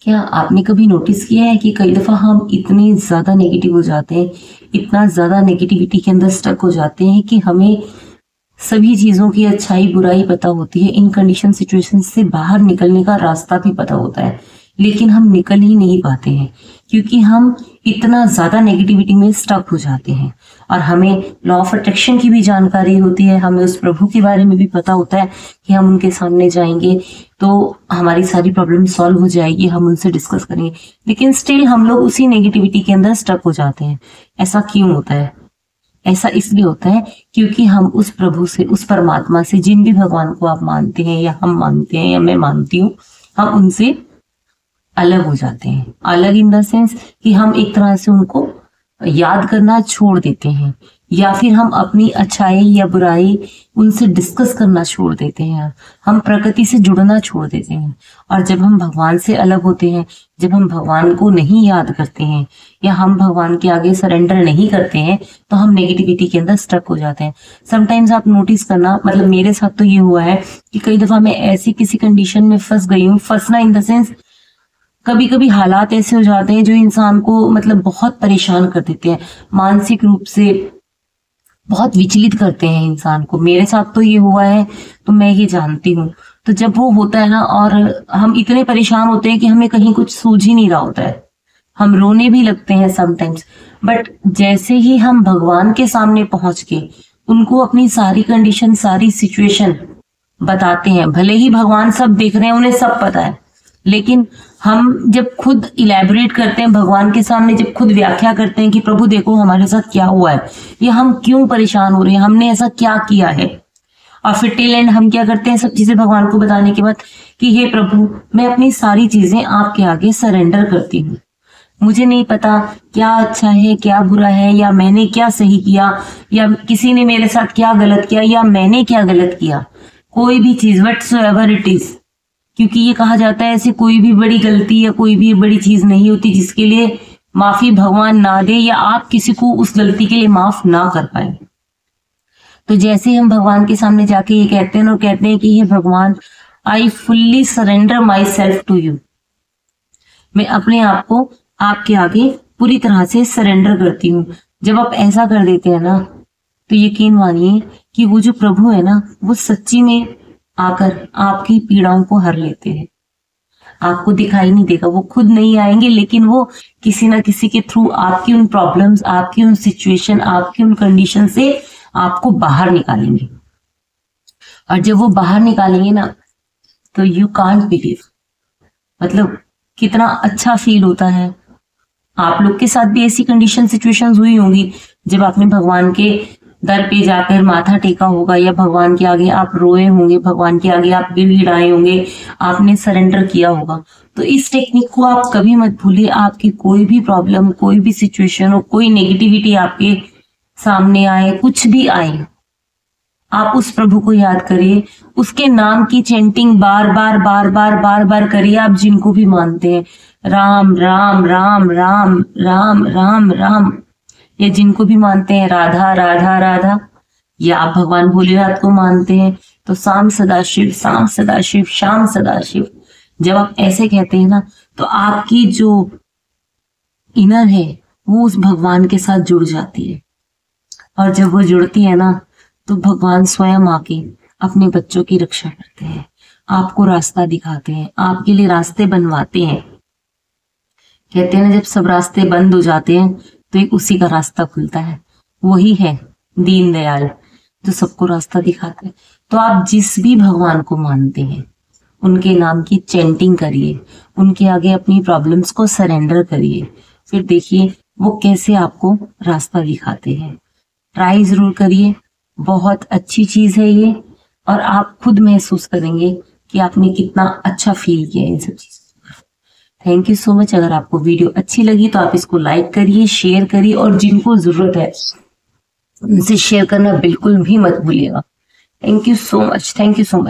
क्या आपने कभी नोटिस किया है कि कई दफा हम इतने ज्यादा नेगेटिव हो जाते हैं, इतना ज्यादा नेगेटिविटी के अंदर स्टक हो जाते हैं कि हमें सभी चीजों की अच्छाई बुराई पता होती है, इन कंडीशन सिचुएशन से बाहर निकलने का रास्ता भी पता होता है, लेकिन हम निकल ही नहीं पाते हैं क्योंकि हम इतना ज्यादा नेगेटिविटी में स्टक हो जाते हैं। और हमें लॉ ऑफ अट्रैक्शन की भी जानकारी होती है, हमें उस प्रभु के बारे में भी पता होता है कि हम उनके सामने जाएंगे तो हमारी सारी प्रॉब्लम सॉल्व हो जाएगी, हम उनसे डिस्कस करेंगे, लेकिन स्टिल हम लोग उसी नेगेटिविटी के अंदर स्टक हो जाते हैं। ऐसा क्यों होता है? ऐसा इसलिए होता है क्योंकि हम उस प्रभु से, उस परमात्मा से, जिन भी भगवान को आप मानते हैं या हम मानते हैं या मैं मानती हूँ, हम उनसे अलग हो जाते हैं। अलग इन द सेंस कि हम एक तरह से उनको याद करना छोड़ देते हैं, या फिर हम अपनी अच्छाई या बुराई उनसे डिस्कस करना छोड़ देते हैं, हम प्रकृति से जुड़ना छोड़ देते हैं। और जब हम भगवान से अलग होते हैं, जब हम भगवान को नहीं याद करते हैं या हम भगवान के आगे सरेंडर नहीं करते हैं, तो हम नेगेटिविटी के अंदर स्टक हो जाते हैं। समटाइम्स आप नोटिस करना, मतलब मेरे साथ तो ये हुआ है कि कई दफा मैं ऐसी किसी कंडीशन में फंस गई हूँ, फंसना इन द सेंस कभी कभी हालात ऐसे हो जाते हैं जो इंसान को मतलब बहुत परेशान कर देते हैं, मानसिक रूप से बहुत विचलित करते हैं इंसान को। मेरे साथ तो ये हुआ है, तो मैं ये जानती हूँ। तो जब वो होता है ना, और हम इतने परेशान होते हैं कि हमें कहीं कुछ सूझ ही नहीं रहा होता है, हम रोने भी लगते हैं समटाइम्स। बट जैसे ही हम भगवान के सामने पहुंच के उनको अपनी सारी कंडीशन, सारी सिचुएशन बताते हैं, भले ही भगवान सब देख रहे हैं, उन्हें सब पता है, लेकिन हम जब खुद इलेबोरेट करते हैं भगवान के सामने, जब खुद व्याख्या करते हैं कि प्रभु देखो हमारे साथ क्या हुआ है, ये हम क्यों परेशान हो रहे हैं, हमने ऐसा क्या किया है, और फिर टेल एंड हम क्या करते हैं सब चीजें भगवान को बताने के बाद कि हे प्रभु, मैं अपनी सारी चीजें आपके आगे सरेंडर करती हूँ। मुझे नहीं पता क्या अच्छा है क्या बुरा है, या मैंने क्या सही किया, या किसी ने मेरे साथ क्या गलत किया, या मैंने क्या गलत किया, कोई भी चीज व्हाटसोएवर इट इज। क्योंकि ये कहा जाता है ऐसी कोई भी बड़ी गलती या कोई भी बड़ी चीज नहीं होती जिसके लिए माफी भगवान ना दे, या आप किसी को उस गलती के लिए माफ ना कर पाए। तो जैसे हम भगवान के सामने जाके ये कहते हैं और कहते हैं कि हे भगवान, I fully surrender myself to you, मैं अपने आप को आपके आगे पूरी तरह से सरेंडर करती हूँ। जब आप ऐसा कर देते हैं ना, तो यकीन मानिए कि वो जो प्रभु है ना, वो सच्ची में आकर आपकी पीड़ाओं को हर लेते हैं। आपको दिखाई नहीं देगा, वो खुद नहीं आएंगे, लेकिन वो किसी ना किसी के थ्रू आपकी उन प्रॉब्लम्स, आपकी उन सिचुएशन, आपकी उन कंडीशन से आपको बाहर निकालेंगे। और जब वो बाहर निकालेंगे ना, तो यू कांट बिलीव, मतलब कितना अच्छा फील होता है। आप लोग के साथ भी ऐसी कंडीशन सिचुएशंस हुई होंगी जब आपने भगवान के दर पे जाकर माथा टेका होगा, या भगवान के आगे आप रोए होंगे, भगवान के आगे आप गिड़गिड़ाए होंगे, आपने सरेंडर किया होगा। तो इस टेक्निक को आप कभी मत भूलिए। आपकी कोई भी प्रॉब्लम, कोई भी सिचुएशन हो, कोई नेगेटिविटी आपके सामने आए, कुछ भी आए, आप उस प्रभु को याद करिए, उसके नाम की चैंटिंग बार बार बार बार बार बार करिए। आप जिनको भी मानते हैं, राम राम राम राम राम राम राम, या जिनको भी मानते हैं राधा राधा राधा, या आप भगवान भोलेनाथ को मानते हैं तो शाम सदाशिव, शाम सदाशिव, शाम सदाशिव। जब आप ऐसे कहते हैं ना, तो आपकी जो इनर है वो उस भगवान के साथ जुड़ जाती है। और जब वो जुड़ती है ना, तो भगवान स्वयं आके अपने बच्चों की रक्षा करते हैं, आपको रास्ता दिखाते हैं, आपके लिए रास्ते बनवाते हैं। कहते हैं ना, जब सब रास्ते बंद हो जाते हैं तो एक उसी का रास्ता खुलता है, वही है दीनदयाल जो सबको रास्ता दिखाता है। तो आप जिस भी भगवान को मानते हैं, उनके नाम की चैंटिंग करिए, उनके आगे अपनी प्रॉब्लम्स को सरेंडर करिए, फिर देखिए वो कैसे आपको रास्ता दिखाते हैं। ट्राई जरूर करिए, बहुत अच्छी चीज है ये, और आप खुद महसूस करेंगे कि आपने कितना अच्छा फील किया इन सब चीजों। Thank you so much. अगर आपको वीडियो अच्छी लगी तो आप इसको लाइक करिए, शेयर करिए, और जिनको जरूरत है उनसे शेयर करना बिल्कुल भी मत भूलिएगा। Thank you so much, thank you so much.